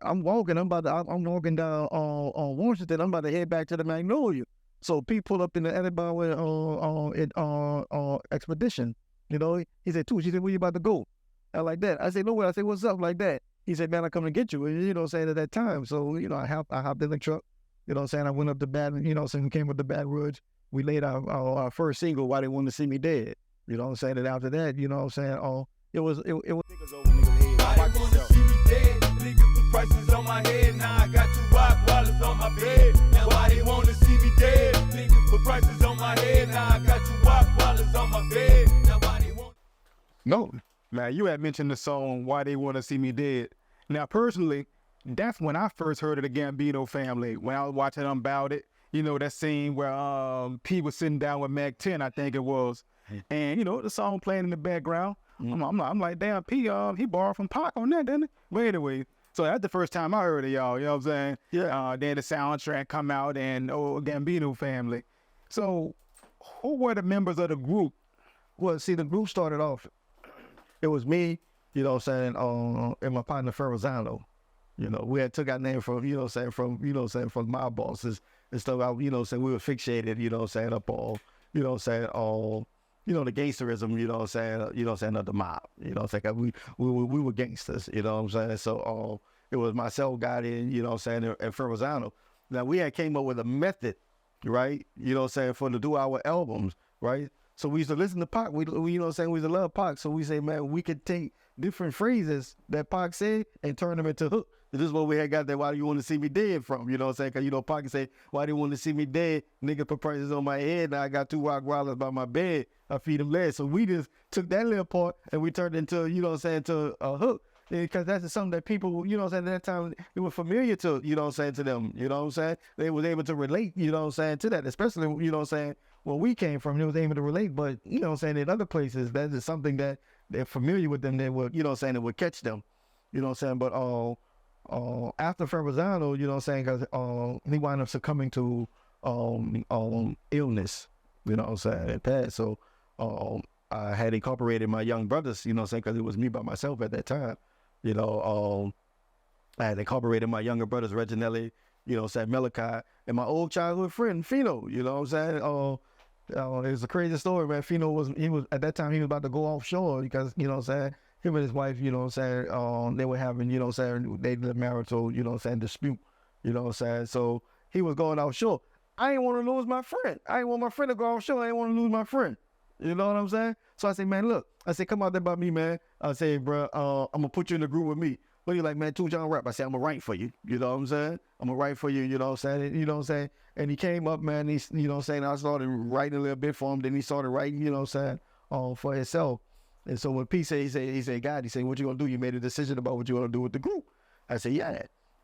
I'm walking. I'm walking down on Washington. I'm about to head back to the Magnolia. So Pete pulled up in the Edinburgh expedition. You know, he said, "Too." She said, "Where you about to go?" I like that. I said, "Nowhere." I said, "What's up?" Like that. He said, "Man, I come to get you." And, you know, saying at that time. So I hopped in the truck. You know, saying I went up to Baton. You know, saying we came up to Baton Rouge. We laid our first single, "Why They Want to See Me Dead." You know what I'm saying? And after that, you know what I'm saying? It was niggas over niggas' head. Why they wanna see me dead? Nigga put prices on my head. Now I got 2 rock wallets on my bed. Now why they wanna see me dead? Nigga put prices on my head. Now I got 2 rock wallets on my bed. Now why they want? No. Now, you had mentioned the song Why They Want to See Me Dead. Now, personally, that's when I first heard of the Gambino family. When I was watching them about it, you know, that scene where P was sitting down with Mac 10, I think it was. And, you know, the song playing in the background. I'm like, damn, P, he borrowed from Pac on that, didn't he? But anyway, so that's the first time I heard of y'all, you know what I'm saying? Yeah. Then the soundtrack come out and, Gambino family. So, who were the members of the group? Well, see, the group started off, it was me, you know what I'm saying, and my partner Ferrazano. You know, we had took our name from, you know what I'm saying, from my bosses and stuff. You know what I'm saying, we were fixated, you know what I'm saying, up all, you know what I'm saying, all, you know, the gangsterism, you know what I'm saying, of the mob. You know what I'm saying, we were gangsters, you know what I'm saying. So it was myself, Gotti, you know what I'm saying, and Ferrazano. Now, we had came up with a method, right, you know what I'm saying, for to do our albums, right? So we used to listen to Pac. We you know what I'm saying, we used to love Pac. So we say, man, we could take different phrases that Pac said and turn them into hook. This is what we had got that "Why Do You Want to See Me Dead" from, you know what I'm saying? Because, you know, Pac say, "Why do you want to see me dead? Nigga put prices on my head. Now I got 2 rock wallets by my bed. I feed them lead." So we just took that little part and we turned it into, you know what I'm saying, to a hook. Because that's something that people, you know what I'm saying, at that time, it was familiar to, you know what I'm saying, to them. You know what I'm saying? They was able to relate, you know what I'm saying, to that. Especially, you know what I'm saying, where we came from, they was able to relate. But, you know what I'm saying, in other places, that is something that they're familiar with them. They would, you know what I'm saying, it would catch them. You know what I'm saying? But after Ferrazano, you know what I'm saying, because he wound up succumbing to illness, you know what I'm saying, and passed. So I had incorporated my young brothers, you know what I'm saying, because it was me by myself at that time. You know, I had incorporated my younger brothers, Reginelli, you know what I'm saying, Malachi, and my old childhood friend, Fino, you know what I'm saying. It's a crazy story, man. Fino was at that time, he was about to go offshore because, you know what I'm saying, him and his wife, you know what I'm saying, they were having, you know what I'm saying, they did a marital, you know what I'm saying, dispute, you know what I'm saying. So he was going offshore. I ain't want to lose my friend. I ain't want my friend to go offshore. I ain't want to lose my friend. You know what I'm saying? So I say, man, look. I say, come out there by me, man. I say, bro, I'm going to put you in the group with me. What are you like, man? 2 John rap. I say, I'm going to write for you. You know what I'm saying? I'm going to write for you, you know what I'm saying? You know what I'm saying? And he came up, man. He, you know what I'm saying? I started writing a little bit for him. Then he started writing, you know what I'm saying, for himself. And so when P said, he said, God, he said, what you going to do? You made a decision about what you want to do with the group. I said, yeah.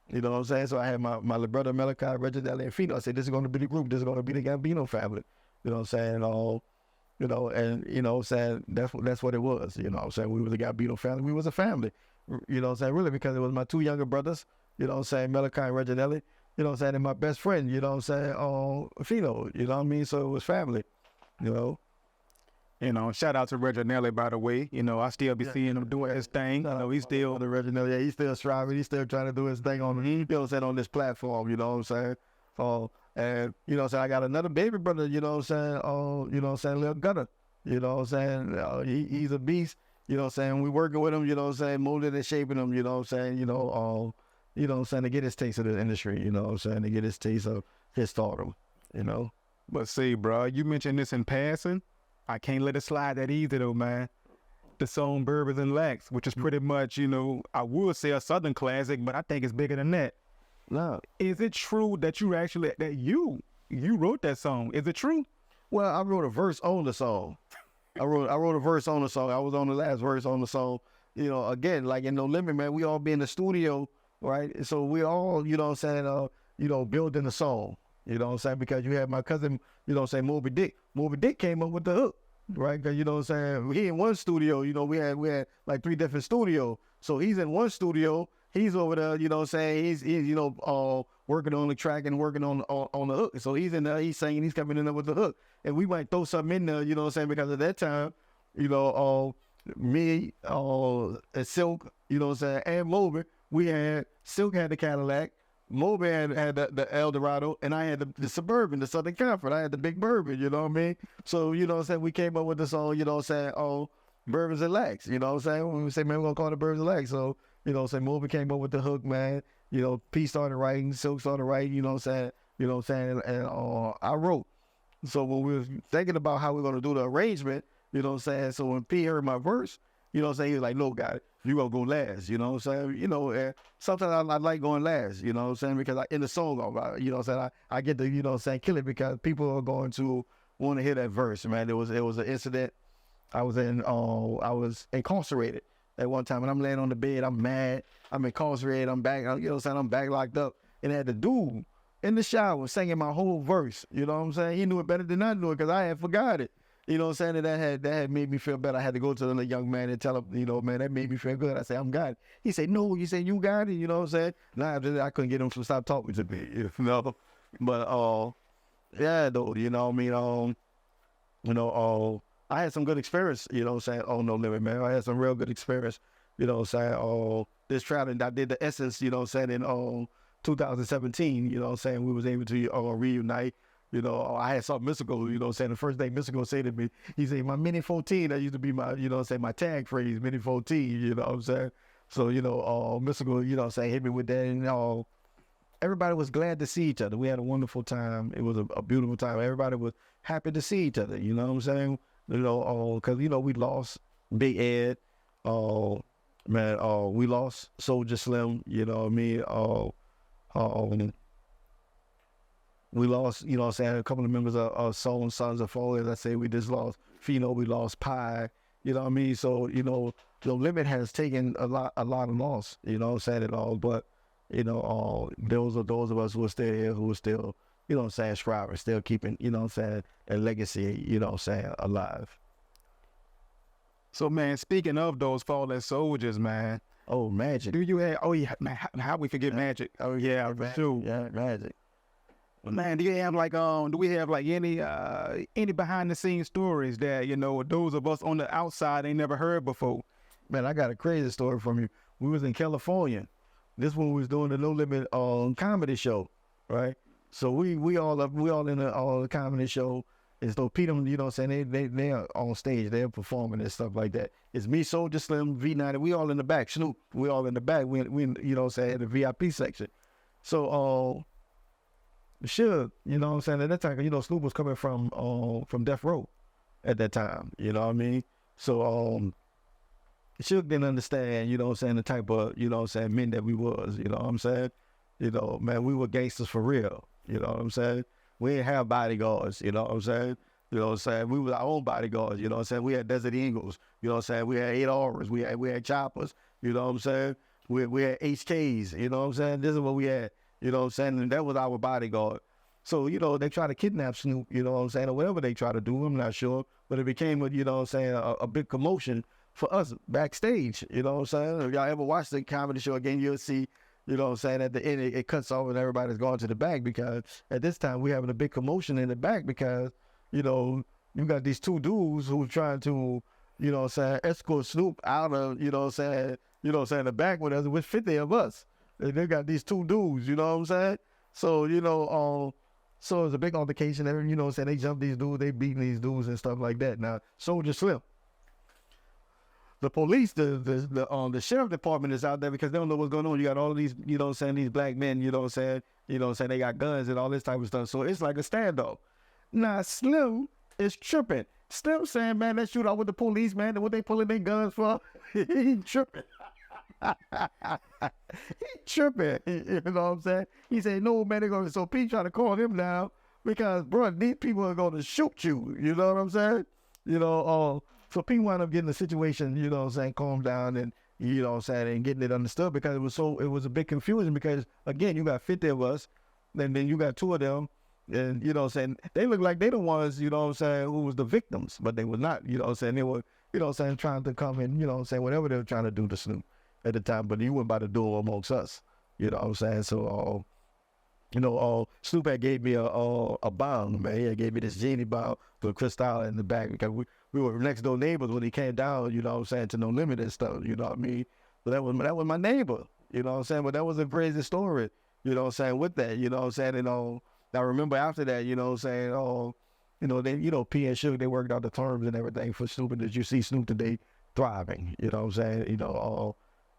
You know what I'm saying? So I had my little brother, Malachi, Reginald, and Fino. I said, this is going to be the group. This is going to be the Gambino family. You know what I'm saying? You know, and, you know what I'm saying, that's what it was. You know what I'm saying? We was a Gambino family. We was a family. You know what I'm saying? Really, because it was my 2 younger brothers, you know what I'm saying, Malachi and Reginelli, you know what I'm saying, and my best friend, you know what I'm saying, Fino, you know what I mean? So it was family, you know. You know, shout out to Reginelli, by the way. You know, I still be seeing him doing his thing. You know, he's still the Reginelli. Yeah, he's still striving. He's still trying to do his thing on, you know what I'm saying, on this platform. You know what I'm saying. And you know what I'm saying. I got another baby brother. You know what I'm saying. You know what I'm saying. Lil Gotti. You know what I'm saying. He's a beast. You know what I'm saying. We working with him. You know what I'm saying. Molding and shaping him. You know what I'm saying. You know what I'm saying, to get his taste of the industry. You know what I'm saying. To get his taste of his stardom. You know. But see, bro, you mentioned this in passing. I can't let it slide that easy though, man. The song Bourbons and Lax, which is pretty much, you know, I would say a Southern classic, but I think it's bigger than that. No. Is it true that you wrote that song? Is it true? Well, I wrote a verse on the song. I wrote a verse on the song. I was on the last verse on the song. You know, again, like in No Limit, man, we all be in the studio, right? So we all, you know what I'm saying, you know, building the song. You know what I'm saying? Because you had my cousin, you know what I'm saying, Moby Dick. Moby Dick came up with the hook, right? Because, you know what I'm saying, he in one studio, you know, we had like 3 different studios. So he's in one studio, he's over there, you know what I'm saying, he's you know, working on the track and working on the hook. So he's in there, he's singing, he's coming in there with the hook. And we might throw something in there, you know what I'm saying, because at that time, you know, me, and Silk, you know what I'm saying, and Moby, Silk had the Cadillac, Moby had the Eldorado, and I had the Suburban, the Southern Comfort. I had the big Bourbon, you know what I mean? So, you know what I'm saying, we came up with the song, you know what I'm saying, oh, Bourbons and Lax, you know what I'm saying? When we say, man, we're going to call it Bourbons and Lax. So, you know what I'm saying, Moby came up with the hook, man. You know, P started writing, Silk started writing, you know what I'm saying? You know what I'm saying? And I wrote. So when we was thinking about how we're going to do the arrangement, you know what I'm saying? So when P heard my verse, you know what I'm saying? He was like, no, guy, you going to go last, you know what I'm saying? You know, and sometimes I like going last, you know what I'm saying? Because in the song, you know what I'm saying? I get to, you know what I'm saying, kill it because people are going to want to hear that verse, man. It was an incident. I was incarcerated at one time, and I'm laying on the bed. I'm mad. I'm incarcerated. I'm back. You know what I'm saying? I'm back locked up. And I had the dude in the shower singing my whole verse. You know what I'm saying? He knew it better than I knew it because I had forgot it. You know what I'm saying? And that had made me feel better. I had to go to the young man and tell him, you know, man, that made me feel good. I said, I'm got it. He said, no. You said, you got it. You know what I'm saying? Nah, I couldn't get him to stop talking to me, you know? But, yeah, though, you know what I mean? I had some good experience, you know what I'm saying? Oh, No Limit, man. I had some real good experience, you know what I'm saying? This traveling, I did the Essence, you know what I'm saying, in 2017, you know what I'm saying? We was able to reunite. You know, I had something Mystical, you know what I'm saying? The first thing Mystical said to me, he said, my Mini 14, that used to be my, you know what I'm saying, my tag phrase, Mini 14, you know what I'm saying? So, you know, Mystical, you know what I'm saying, hit me with that, and everybody was glad to see each other. We had a wonderful time. It was a beautiful time. Everybody was happy to see each other, you know what I'm saying? You know, because, you know, we lost Big Ed, man, we lost Soldier Slim, you know what I mean? We lost, you know what I'm saying, a couple of members of Soul and Sons of Four. As I say, we just lost Pheno, we lost Pi, you know what I mean? So, you know, the Limit has taken a lot of loss, you know what I'm saying, and all, but, you know, those of us who are still here, who are still, you know what I'm saying, striving, still keeping, you know what I'm saying, a legacy, you know what I'm saying, alive. So, man, speaking of those fallen soldiers, man. Oh, Magic. Do you have, oh, yeah, man, how we forget Magic? Oh, yeah, Magic. Yeah, Magic. Man, do you have like do we have like any behind the scenes stories that, you know, those of us on the outside ain't never heard before? Man, I got a crazy story from you. We was in California. This one was doing the No Limit comedy show, right? So we all in the comedy show. And so Pete, you know what I'm saying, they are on stage, they're performing and stuff like that. It's me, Soldier Slim, V90, we all in the back. Snoop, we all in the back. We you know what I'm saying, in the VIP section. So Suge, you know what I'm saying, at that time, you know, Snoop was coming from Death Row at that time, you know what I mean? So Suge didn't understand, you know what I'm saying, the type of, you know what I'm saying, men that we was, you know what I'm saying? You know, man, we were gangsters for real, you know what I'm saying? We didn't have bodyguards, you know what I'm saying? You know what I'm saying? We were our own bodyguards, you know what I'm saying? We had Desert Eagles, you know what I'm saying? We had 8Rs, we had choppers, you know what I'm saying? We had HKs, you know what I'm saying? This is what we had. You know what I'm saying? And that was our bodyguard. So, you know, they try to kidnap Snoop, you know what I'm saying, or whatever they try to do, I'm not sure. But it became, you know what I'm saying, a big commotion for us backstage, you know what I'm saying? If y'all ever watch the comedy show again, you'll see, you know what I'm saying, at the end it cuts off and everybody's going to the back because at this time we're having a big commotion in the back because, you know, you got these two dudes who are trying to, you know what I'm saying, escort Snoop out of, you know what I'm saying, the back with us, with 50 of us. They got these two dudes, you know what I'm saying? So, you know, so it's a big altercation. You know what I'm saying? They jump these dudes, they beating these dudes and stuff like that. Now, Soldier Slim. The police, the sheriff department is out there because they don't know what's going on. You got all of these, you know what I'm saying, these black men, you know what I'm saying, they got guns and all this type of stuff. So it's like a standoff. Now, Slim is tripping. Slim saying, man, let's shoot out with the police, man. What they pulling their guns for? He tripping. He tripping, you know what I'm saying? He said, no, man, they're going to, so Pete trying to call him down because, bro, these people are going to shoot you, you know what I'm saying? You know, so Pete wound up getting the situation, you know what I'm saying, calmed down and, you know what I'm saying, and getting it understood because it was a big confusion because, again, you got 50 of us, and then you got 2 of them, and, you know what I'm saying, they look like they the ones, you know what I'm saying, who was the victims, but they were not, you know what I'm saying, they were, you know what I'm saying, trying to come in, you know what I'm saying, whatever they were trying to do to Snoop at the time, but he wasn't about to do it amongst us, you know what I'm saying? So, you know, Snoop had gave me a bomb, man. He had gave me this genie bomb with a crystal in the back because we were next door neighbors when he came down, you know what I'm saying, to No Limit and stuff, you know what I mean? So that was my neighbor, You know what I'm saying? But that was a crazy story, you know what I'm saying, with that, you know what I'm saying? And I remember after that, you know what I'm saying, they, P and Suge, they worked out the terms and everything for Snoop, and that you see Snoop today thriving, you know what I'm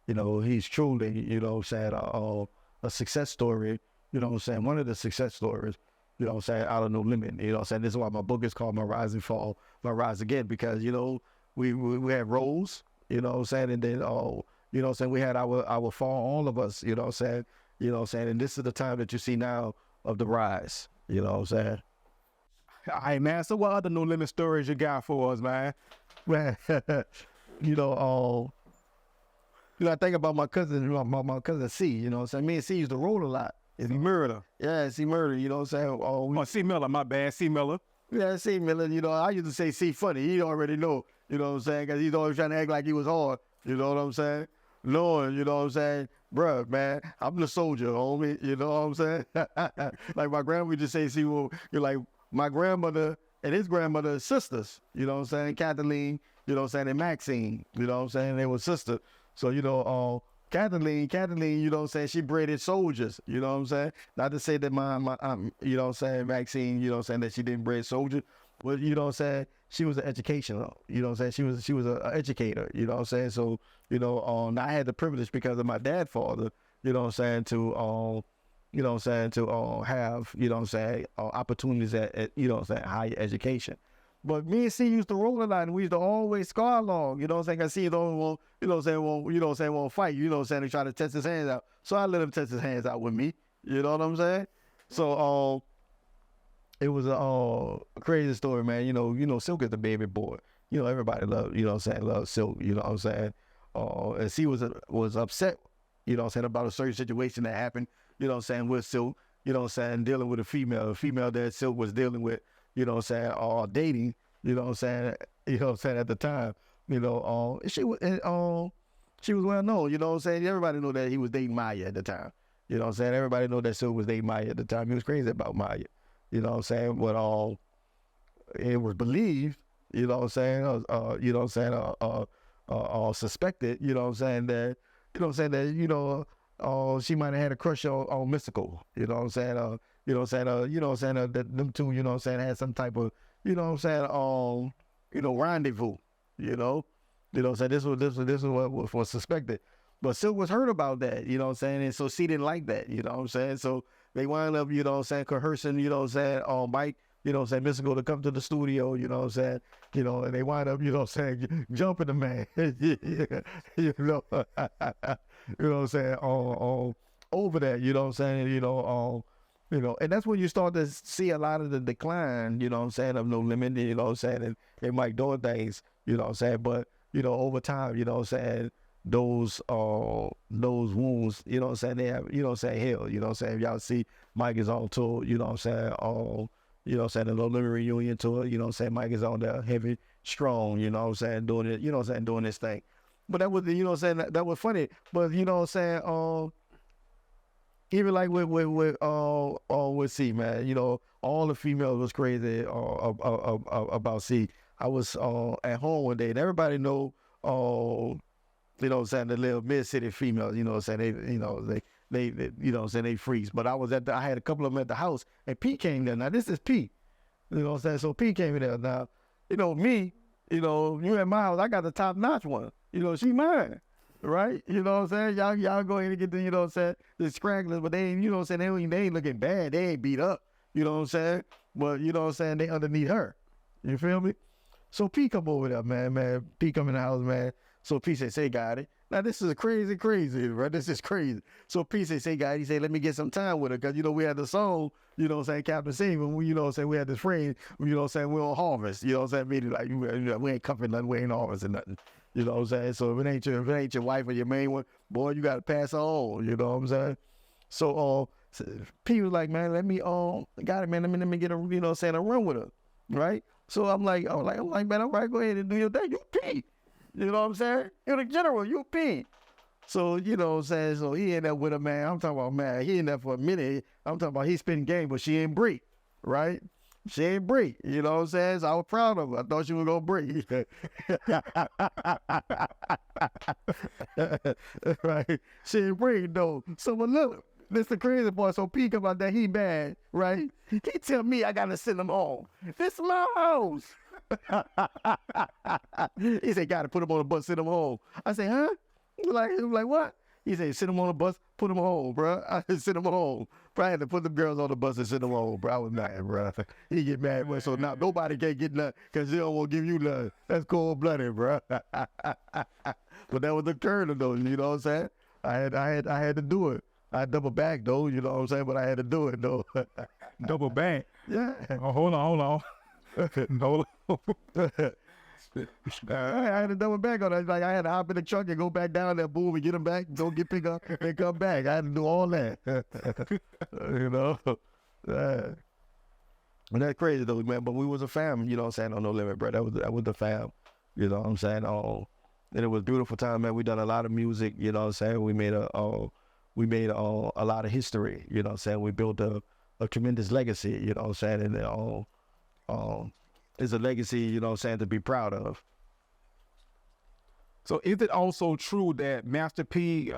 saying? He's truly, you know what I'm saying, a success story, you know what I'm saying, one of the success stories, you know what I'm saying, out of No Limit, you know what I'm saying? This is why my book is called My Rise and Fall, My Rise Again, because, we had roles, you know what I'm saying, and then, you know what I'm saying, we had our fall, all of us, you know what I'm saying, and this is the time that you see now of the rise, you know what I'm saying? All right, man. So what other No Limit stories you got for us, man? Man, I think about my cousin, my cousin C, you know what I'm saying? Me and C used to roll a lot. C-Murder. Yeah, C-Murder, you know what I'm saying? C Miller, my bad, C Miller. Yeah, C Miller, I used to say C funny. He already know, you know what I'm saying? Because he's always trying to act like he was hard, you know what I'm saying? Knowing, you know what I'm saying? Bruh, man, I'm the soldier, homie, you know what I'm saying? Like my grandma would just say, see, well, you're like, my grandmother and his grandmother sisters, you know what I'm saying? Kathleen, you know what I'm saying, and Maxine, you know what I'm saying? They were sisters. So, Kathleen, you know what I'm saying, she bred soldiers, you know what I'm saying? Not to say that my you know what I'm saying, Maxine, you know what I'm saying, that she didn't bred soldiers, but you know what I'm saying, she was an educational, you know what I'm saying, she was an educator, you know what I'm saying? So, I had the privilege because of my dad's father, you know what I'm saying, to you know what I'm saying, to have, you know what I'm saying, opportunities at you know what I'm saying, higher education. But me and C used to roll a lot, and we used to always scar along, you know what I'm saying? I see don't want, you know what I'm saying, won't fight, you know what I'm saying, they try to test his hands out. So I let him test his hands out with me, you know what I'm saying? So it was a crazy story, man. Silk is the baby boy. Everybody love, you know what I'm saying, love Silk, you know what I'm saying? And C was upset, you know what I'm saying, about a certain situation that happened, you know what I'm saying, with Silk, you know what I'm saying, dealing with a female that Silk was dealing with, you know what I'm saying, dating, you know what I'm saying, at the time, she was well known, you know what I'm saying, everybody knew that he was dating Maya at the time, you know what I'm saying, everybody knew that Silk was dating Maya at the time. He was crazy about Maya, you know what I'm saying, but it was believed, you know what I'm saying, you know what I'm saying, suspected, you know what I'm saying, that, you know what I'm saying, that, she might have had a crush on Mystikal, you know what I'm saying, you know what I'm saying, you know what I'm saying, that them two, you know what I'm saying, had some type of, you know what I'm saying, rendezvous, you know what I'm saying, this was what was suspected. But Silk was hurt about that, you know what I'm saying, and so she didn't like that, you know what I'm saying, so they wound up, you know what I'm saying, coercing, you know what I'm saying, Mike, you know what I'm saying, Mystikal to come to the studio, you know what I'm saying, and they wind up, you know what I'm saying, jumping the man, you know what I'm saying, over that, you know what I'm saying, and that's when you start to see a lot of the decline, you know what I'm saying, of No Limit, you know what I'm saying, and Mike doing things, you know what I'm saying, but, over time, you know what I'm saying, those wounds, you know what I'm saying, they have, you know what I'm saying, healed, you know what I'm saying, if y'all see Mike is on tour, you know what I'm saying, you know what I'm saying, the No Limit reunion tour, you know what I'm saying, Mike is on there heavy, strong, you know what I'm saying, doing it, you know what I'm saying, doing this thing. But that was, you know what I'm saying, that was funny, but you know what I'm saying, even like with C, man, all the females was crazy about C. I was at home one day, and everybody know, you know what I'm saying, the little mid-city females, you know what I'm saying, they you know what I'm saying, they freaks. But I had a couple of them at the house, and P came there. Now this is P, you know what I'm saying. So P came in there. Now, me, you at my house, I got the top-notch one. She mine. Right? You know what I'm saying? Y'all go ahead and get the, you know what I'm saying, the scragglers, but they ain't, you know what I'm saying, they ain't looking bad. They ain't beat up. You know what I'm saying? But you know what I'm saying, they underneath her. You feel me? So P come over there, man. P come in the house, man. So P say, got it. Now this is crazy, right? This is crazy. So P say, got it. He say, let me get some time with her. Cause we had the song, you know what I'm saying, Captain Sing, when we, you know what I'm saying, we had this friend, you know what I'm saying, we're on harvest. You know what I'm saying? Meaning like, we ain't cuffing nothing, we ain't harvesting nothing. You know what I'm saying? So if it ain't your wife or your main one, boy, you gotta pass her on. You know what I'm saying? So P was like, man, let me got it, man. Let me get a, you know what I'm saying, a run with her, right? So I'm like, man, all right, go ahead and do your thing. You P. You know what I'm saying? You're the general. You P. So you know what I'm saying? So he in there with her, man. I'm talking about, man. He in there for a minute. I'm talking about he spitting game, but she ain't break, right? She ain't break, you know what I'm saying? So I was proud of her. I thought she was gonna break. Right? She ain't bring though. So but look, this the crazy part. So P come out there, he mad, right? He tell me I gotta send him home. This my house. He said, gotta put him on the bus, send him home. I say, huh? I'm like, what? He said, send him on the bus, put him home, bro. I said, send him home. Bro, I had to put the girls on the bus and send them home, bro. I was mad, bro. He get mad, bro. So now nobody can get nothing because they don't want to give you nothing. That's cold-blooded, bro. But that was the curtain, though, you know what I'm saying? I had to do it. I double back, though, you know what I'm saying? But I had to do it, though. Double back? Yeah. Oh, hold on. Hold on. I had to double back on that. Like I had to hop in the truck and go back down there, boom, and get him back, go get pick up and come back. I had to do all that. You know? And that's crazy though, man. But we was a fam, you know what I'm saying, on No Limit, bro. That was the fam. You know what I'm saying? And it was a beautiful time, man. We done a lot of music, you know what I'm saying? We made a lot of history, you know what I'm saying? We built a tremendous legacy, you know what I'm saying? And it's a legacy, you know what I'm saying, to be proud of. So is it also true that Master P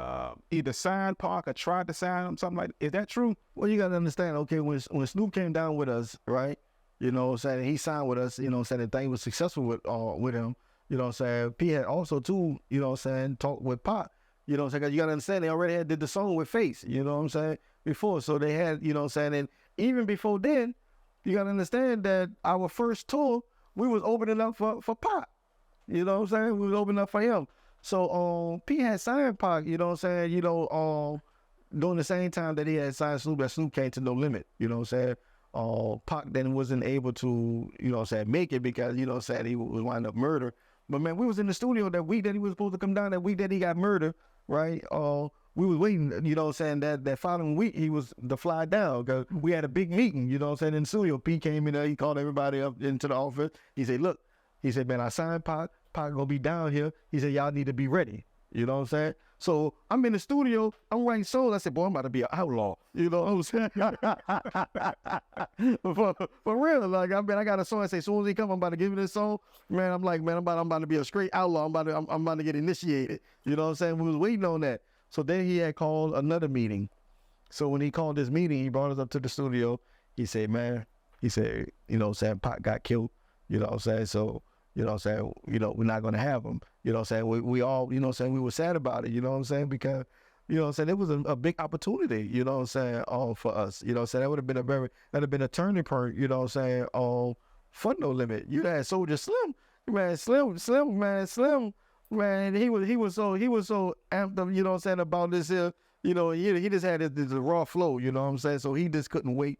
either signed Pac or tried to sign him, something like that? Is that true? Well, you got to understand, okay, when Snoop came down with us, right, you know what I'm saying, he signed with us, you know what I'm saying, the thing was successful with him, you know what I'm saying. P had also, too, you know what I'm saying, talked with Pac, you know what I'm saying, because you got to understand, they already did the song with Face, you know what I'm saying, before. So they had, you know what I'm saying, and even before then, you got to understand that our first tour, we was opening up for Pac. You know what I'm saying? We was opening up for him. So P had signed Pac, you know what I'm saying, during the same time that he had signed Snoop, that Snoop came to No Limit, you know what I'm saying? Pac then wasn't able to, you know what I'm saying, make it because, you know what I'm saying, he was wind up murder. But man, we was in the studio that week that he was supposed to come down, that week that he got murdered, right? We was waiting, you know what I'm saying, that following week he was to fly down because we had a big meeting, you know what I'm saying, in the studio. P came in there, he called everybody up into the office. He said, look, he said, man, I signed Pac gonna be down here. He said, y'all need to be ready. You know what I'm saying? So I'm in the studio, I'm writing songs. I said, boy, I'm about to be an outlaw. You know what I'm saying? for real, like, I mean, I got a song. I say, as soon as he come, I'm about to give you this song. Man, I'm like, man, I'm about to be a straight outlaw. I'm about to get initiated. You know what I'm saying? We was waiting on that. So then he had called another meeting. So when he called this meeting, he brought us up to the studio. He said, man, you know what I'm saying, Pac got killed. You know what I'm saying? So, you know what I'm saying, we're not going to have him. You know what I'm saying? We all, you know what I'm saying, we were sad about it, you know what I'm saying? Because, you know what I'm saying, it was a big opportunity, you know what I'm saying, for us. You know what I'm saying? That would have been a turning point, you know what I'm saying, for No Limit. You had Soldier Slim. Man, Slim. Man, he was so amped up, you know what I'm saying, about this here. You know, he just had this raw flow, you know what I'm saying? So he just couldn't wait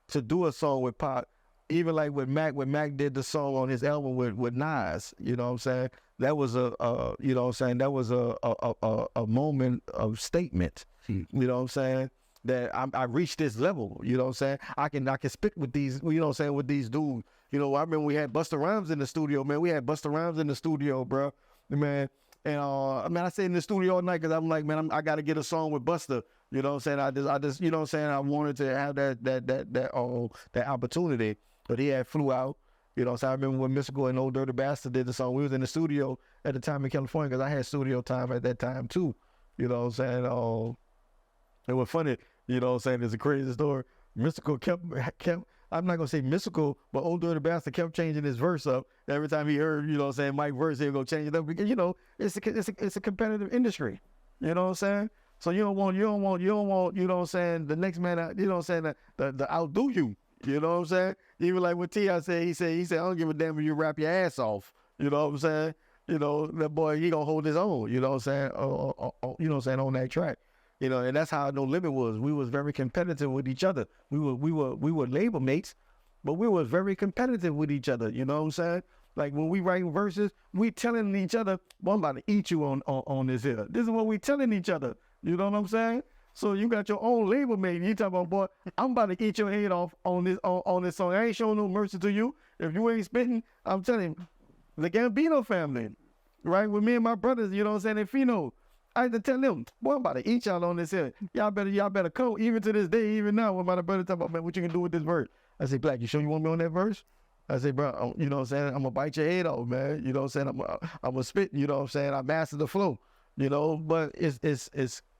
to do a song with Pac. Even like with Mac, when Mac did the song on his album with Nas, you know what I'm saying? That was you know what I'm saying, that was a moment of statement. You know what I'm saying? That I reached this level, you know what I'm saying? I can spit with these, you know what I'm saying, with these dudes. You know, I remember we had Busta Rhymes in the studio, man. We had Busta Rhymes in the studio, bro. Man, and I stayed in the studio all night because I'm like, man, I got to get a song with Busta. You know what I'm saying? I just, you know what I'm saying? I wanted to have that opportunity, but he had flew out. You know what I'm saying? I remember when Mystikal and Old Dirty Bastard did the song. We was in the studio at the time in California because I had studio time at that time too. You know what I'm saying? It was funny. You know what I'm saying? It's a crazy story. Mystikal kept. I'm not gonna say Mystikal, but Old Dirty Bastard kept changing his verse up every time he heard, you know what I'm saying, Mike's verse, he'll go change it up because, you know, it's a competitive industry. You know what I'm saying? So you don't want, you know what I'm saying, the next man, you know what I'm saying, the outdo you. You know what I'm saying? Even like what T.I. said, he said, I don't give a damn if you rap your ass off. You know what I'm saying? You know, that boy, he gonna hold his own, you know what I'm saying? You know what I'm saying, on that track. You know, and that's how No Limit was. We was very competitive with each other. We were label mates, but we was very competitive with each other. You know what I'm saying? Like when we writing verses, we telling each other, "Well, I'm about to eat you on this here." This is what we telling each other. You know what I'm saying? So you got your own label mate. You talking about, boy, I'm about to eat your head off on this song. I ain't showing no mercy to you. If you ain't spitting, I'm telling you, the Gambino family, right? With me and my brothers, you know what I'm saying, and Fino. I had to tell them, boy, I'm about to eat y'all on this here. Y'all better come. Even to this day, even now, when my brother talk about, man, what you can do with this verse? I say, Black, you sure you want me on that verse? I say, bro, you know what I'm saying? I'm gonna bite your head off, man. You know what I'm saying? I'm gonna spit, you know what I'm saying? I mastered the flow. you know, but it's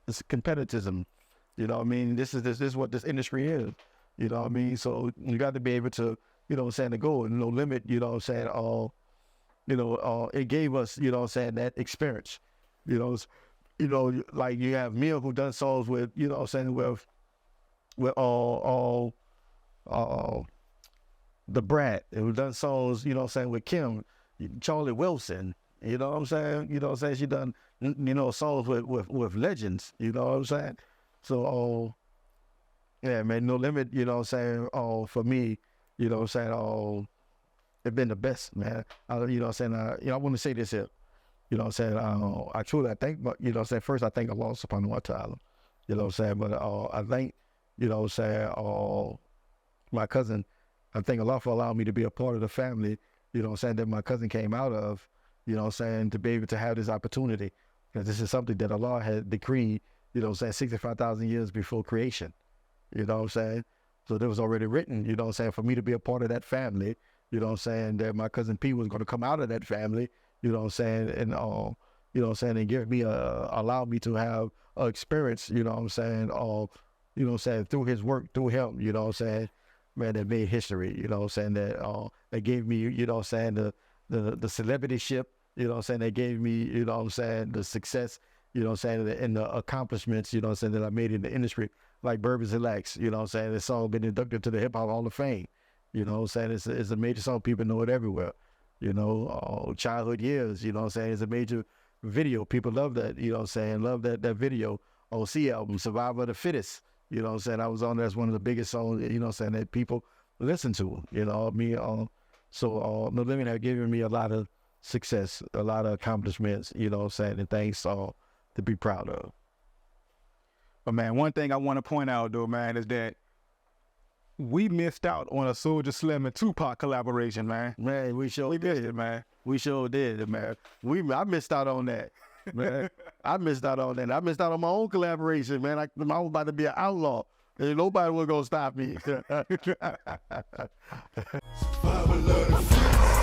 competitism, you know what I mean? This is what this industry is, you know what I mean? So you got to be able to, you know what I'm saying, to go and no limit, you know what I'm saying, it gave us, you know what I'm saying, that experience, you know, like you have Mill who done songs with, you know what I'm saying, with the Brat, who done songs, you know what I'm saying, with Kim, Charlie Wilson, you know what I'm saying? You know what I'm saying? She done, you know, songs with legends, you know what I'm saying? So, yeah, man, No Limit, you know what I'm saying, for me, you know what I'm saying, it's been the best, man. You know what I'm saying? I want to say this here, you know what I'm saying? I truly, I think, but, you know what I'm saying, first I think Allah subhanahu wa ta'ala, you know what I'm saying? But I think, you know what I'm saying, my cousin, I thank Allah for allowing me to be a part of the family, you know what I'm saying, that my cousin came out of, you know what I'm saying, to be able to have this opportunity. Because this is something that Allah had decreed, you know what I'm saying, 65,000 years before creation, you know what I'm saying? So that was already written, you know what I'm saying, for me to be a part of that family, you know what I'm saying, that my cousin P was going to come out of that family, you know what I'm saying, and, you know what I'm saying, and give me allow me to have an experience, you know what I'm saying, you know what I'm saying, through his work, through him, you know what I'm saying, man, that made history, you know what I'm saying, that gave me, you know what I'm saying, the celebrityship, you know what I'm saying, they gave me, you know what I'm saying, the success, you know what I'm saying, and the accomplishments, you know what I'm saying, that I made in the industry, like Bourbons and Lax, you know what I'm saying, this song been inducted to the Hip Hop Hall of Fame, you know what I'm saying, it's a major song, people know it everywhere, you know, Childhood Years, you know what I'm saying, it's a major video, people love that, you know what I'm saying, love that video, OC album, Survival of the Fittest, you know what I'm saying, I was on there as one of the biggest songs, you know what I'm saying, that people listen to, you know, so No Limit have given me a lot of success, a lot of accomplishments, you know what I'm saying, and things to be proud of. But man, one thing I want to point out though, man, is that we missed out on a Soulja Slim and Tupac collaboration, man. Man, we sure did, man. We sure did, man. I missed out on that, man. I missed out on that. I missed out on my own collaboration, man. I was about to be an outlaw. And nobody was gonna stop me. Survival of the fittest.